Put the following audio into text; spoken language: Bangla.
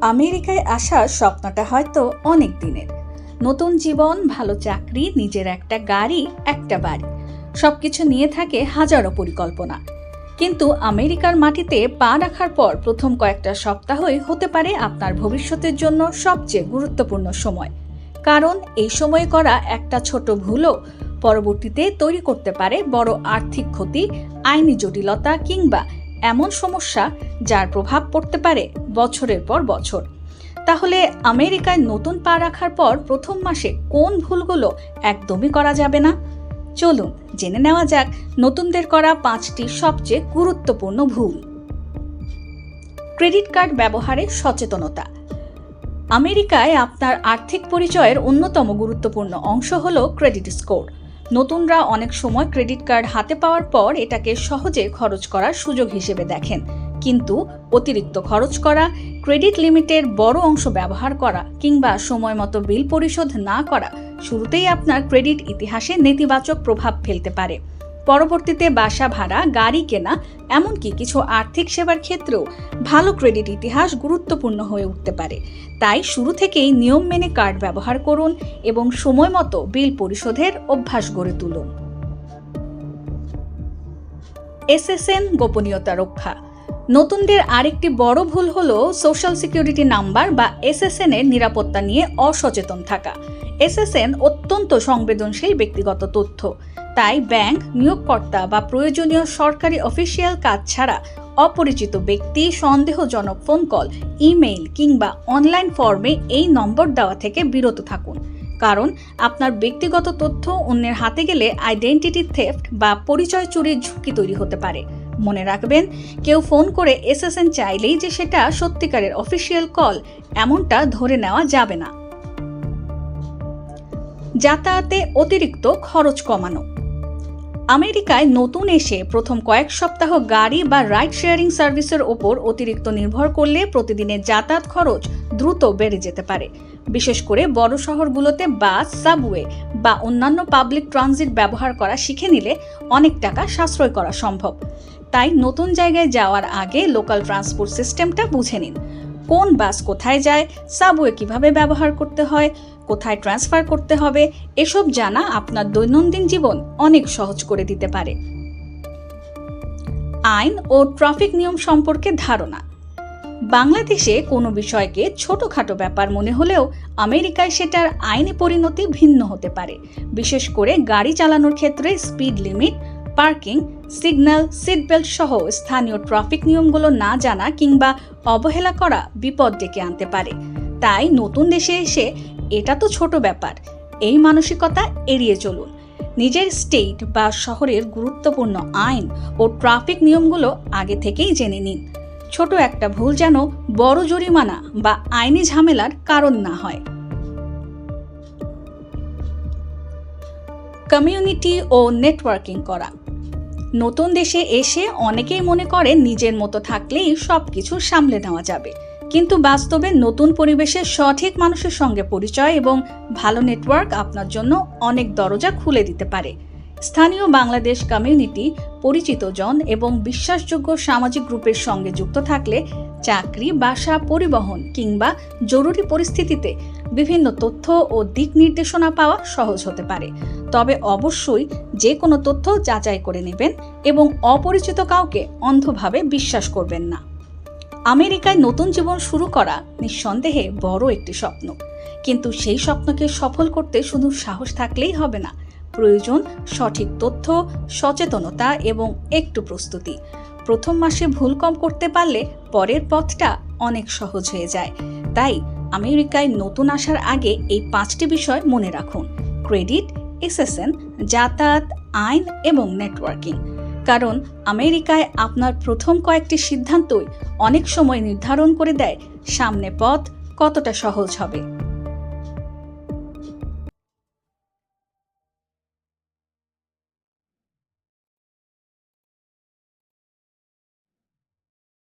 আমেরিকায় আসার স্বপ্নটা হয়তো অনেক দিনের। নতুন জীবন, ভালো চাকরি, নিজের একটা গাড়ি, একটা বাড়ি, সবকিছু নিয়ে থাকে হাজারো পরিকল্পনা। কিন্তু আমেরিকার মাটিতে পা রাখার পর প্রথম কয়েকটা সপ্তাহই হতে পারে আপনার ভবিষ্যতের জন্য সবচেয়ে গুরুত্বপূর্ণ সময়। কারণ এই সময়ে করা একটা ছোট ভুলও পরবর্তীতে তৈরি করতে পারে বড় আর্থিক ক্ষতি, আইনি জটিলতা কিংবা এমন সমস্যা যার প্রভাব পড়তে পারে বছরের পর বছর। তাহলে আমেরিকায় নতুন পা রাখার পর প্রথম মাসে কোন ভুলগুলো একদমই করা যাবে না? চলুন জেনে নেওয়া যাক নতুনদের করা 5টি সবচেয়ে গুরুত্বপূর্ণ ভুল। ক্রেডিট কার্ড ব্যবহারে সচেতনতা। আমেরিকায় আপনার আর্থিক পরিচয়ের অন্যতম গুরুত্বপূর্ণ অংশ হলো ক্রেডিট স্কোর। নতুনরা অনেক সময় ক্রেডিট কার্ড হাতে পাওয়ার পর এটাকে সহজে খরচ করার সুযোগ হিসেবে দেখেন, কিন্তু অতিরিক্ত খরচ করা, ক্রেডিট লিমিটের বড় অংশ ব্যবহার করা কিংবা সময় মতো বিল পরিশোধ না করা শুরুতেই আপনার ক্রেডিট ইতিহাসে নেতিবাচক প্রভাব ফেলতে পারে। পরবর্তীতে বাসা ভাড়া, গাড়ি কেনা, এমনকি কিছু আর্থিক সেবার ক্ষেত্রেও ভালো ক্রেডিট ইতিহাস গুরুত্বপূর্ণ হয়ে উঠতে পারে। তাই শুরু থেকেই নিয়ম মেনে কার্ড ব্যবহার করুন এবং সময় মতো বিল পরিশোধের অভ্যাস গড়ে তুলুন। এসএসএন গোপনীয়তা রক্ষা। নতুনদের আরেকটি বড় ভুল হলো সোশ্যাল সিকিউরিটি নাম্বার বা এসএসএন এর নিরাপত্তা নিয়ে অসচেতন থাকা। এসএসএন অত্যন্ত সংবেদনশীল ব্যক্তিগত তথ্য, তাই ব্যাংক, নিয়োগকর্তা বা প্রয়োজনীয় সরকারি অফিসিয়াল কাজ ছাড়া অপরিচিত ব্যক্তি, সন্দেহজনক ফোন কল, ইমেইল কিংবা অনলাইন ফর্মে এই নম্বর দেওয়া থেকে বিরত থাকুন। কারণ আপনার ব্যক্তিগত তথ্য অন্যের হাতে গেলে আইডেন্টিটি থেফট বা পরিচয় চুরির ঝুঁকি তৈরি হতে পারে। মনে রাখবেন, কেউ ফোন করে এসএসএন চাইলেই যে সেটা সত্যিকারের অফিসিয়াল কল এমনটা ধরে নেওয়া যাবে না। যাতায়াতে অতিরিক্ত খরচ কমানো। আমেরিকায় নতুন এসে প্রথম কয়েক সপ্তাহ গাড়ি বা রাইড শেয়ারিং সার্ভিসের ওপর অতিরিক্ত নির্ভর করলে প্রতিদিনের যাতায়াত খরচ দ্রুত বেড়ে যেতে পারে। বিশেষ করে বড় শহরগুলোতে বাস, সাবওয়ে বা অন্যান্য পাবলিক ট্রানজিট ব্যবহার করা শিখে নিলে অনেক টাকা সাশ্রয় করা সম্ভব। তাই নতুন জায়গায় যাওয়ার আগে লোকাল ট্রান্সপোর্ট সিস্টেমটা বুঝে নিন। কোন বাস কোথায় যায়, সাবওয়ে কিভাবে ব্যবহার করতে হয়, কোথায় ট্রান্সফার করতে হবে, এসব জানা আপনার দৈনন্দিন জীবন অনেক সহজ করে দিতে পারে। আইন ও ট্রাফিক নিয়ম সম্পর্কে ধারণা। বাংলাদেশে কোনো বিষয়কে ছোটখাটো ব্যাপার মনে হলেও আমেরিকায় সেটার আইনি পরিণতি ভিন্ন হতে পারে। বিশেষ করে গাড়ি চালানোর ক্ষেত্রে speed limit, parking, signal, seat belt সহ স্থানীয় ট্রাফিক নিয়মগুলো না জানা কিংবা অবহেলা করা বিপদ ডেকে আনতে পারে। তাই নতুন দেশে এসে এটা তো ছোট ব্যাপার, এই মানসিকতা এড়িয়ে চলুন। নিজের স্টেট বা শহরের গুরুত্বপূর্ণ আইন ও ট্রাফিক নিয়মগুলো আগে থেকেই জেনে নিন। ছোট একটা ভুল যেন বড় জরিমানা বা আইনি ঝামেলার কারণ না হয়। কমিউনিটি ও নেটওয়ার্কিং করা। নতুন দেশে এসে অনেকেই মনে করেন নিজের মতো থাকলেই সবকিছু সামলে নেওয়া যাবে, কিন্তু বাস্তবে নতুন পরিবেশে সঠিক মানুষের সঙ্গে পরিচয় এবং ভালো নেটওয়ার্ক আপনার জন্য অনেক দরজা খুলে দিতে পারে। স্থানীয় বাংলাদেশ কমিউনিটি, পরিচিত জন এবং বিশ্বাসযোগ্য সামাজিক গ্রুপের সঙ্গে যুক্ত থাকলে চাকরি, বাসা, পরিবহন কিংবা জরুরি পরিস্থিতিতে বিভিন্ন তথ্য ও দিক নির্দেশনা পাওয়া সহজ হতে পারে। তবে অবশ্যই যে কোনো তথ্য যাচাই করে নেবেন এবং অপরিচিত কাউকে অন্ধভাবে বিশ্বাস করবেন না। আমেরিকায় নতুন জীবন শুরু করা নিঃসন্দেহে বড় একটি স্বপ্ন, কিন্তু সেই স্বপ্নকে সফল করতে শুধু সাহস থাকলেই হবে না, প্রয়োজন সঠিক তথ্য, সচেতনতা এবং একটু প্রস্তুতি। প্রথম মাসে ভুল কম করতে পারলে পরের পথটা অনেক সহজ হয়ে যায়। তাই আমেরিকায় নতুন আসার আগে এই 5টি বিষয় মনে রাখুন: ক্রেডিট, এসএসএন, যাতায়াত, আইন এবং নেটওয়ার্কিং। কারণ আমেরিকায় আপনার প্রথম কয়েকটি সিদ্ধান্তই অনেক সময় নির্ধারণ করে দেয় সামনে পথ কতটা সহজ হবে।